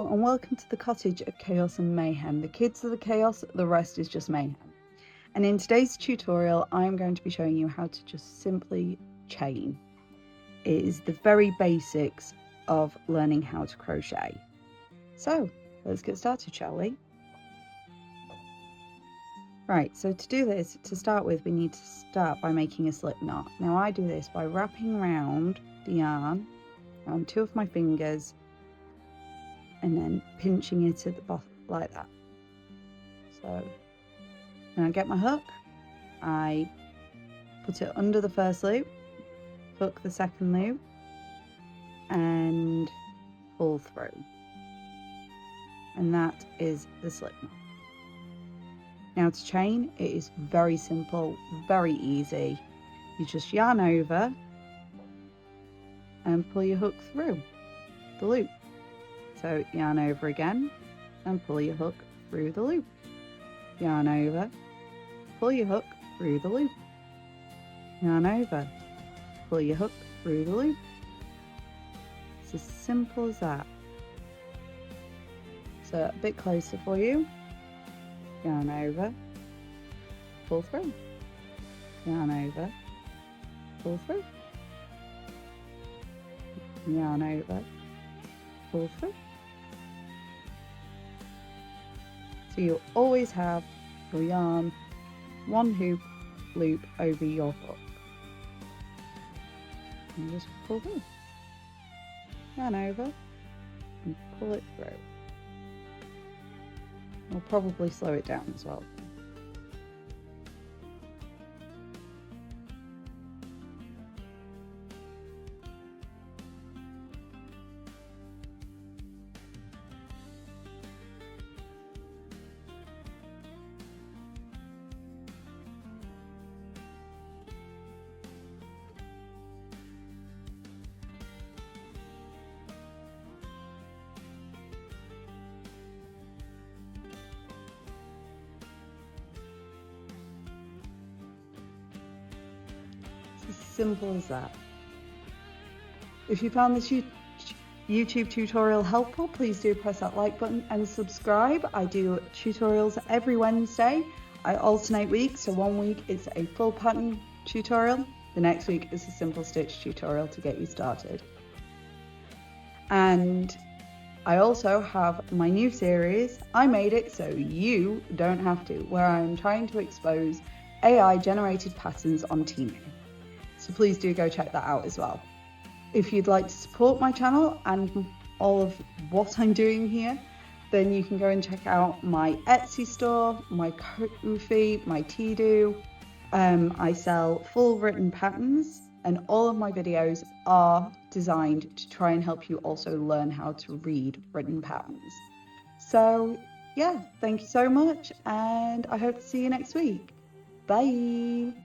Hello and welcome to the cottage of chaos and mayhem. The kids are the chaos, the rest is just mayhem. And in today's tutorial, I'm going to be showing you how to just simply chain. It is the very basics of learning how to crochet. So let's get started, shall we? Right, so to do this, to start with, we need to start by making a slip knot. Now I do this by wrapping around the yarn on two of my fingers and then pinching it at the bottom like that. So then I get my hook, I put it under the first loop, hook the second loop and pull through. And that is the slip knot. Now to chain, it is very simple, very easy. You just yarn over and pull your hook through the loop. So yarn over again and pull your hook through the loop. Yarn over, pull your hook through the loop. Yarn over, pull your hook through the loop. It's as simple as that. So a bit closer for you. Yarn over, pull through. Yarn over, pull through. Yarn over, pull through. So you always have your yarn, one hoop loop over your hook. And just pull through. Yarn over and pull it through. We'll probably slow it down as well. As simple as that. If you found this YouTube tutorial helpful, please do press that like button and subscribe. I do tutorials every Wednesday. I alternate weeks, so one week it's a full pattern tutorial, the next week is a simple stitch tutorial to get you started. And I also have my new series, I Made It So You Don't Have To, where I'm trying to expose AI generated patterns on Temu. So please do go check that out as well. If you'd like to support my channel and all of what I'm doing here, then you can go and check out my Etsy store, my Ko-fi, my Tido. I sell full written patterns and all of my videos are designed to try and help you also learn how to read written patterns. So yeah, thank you so much and I hope to see you next week. Bye.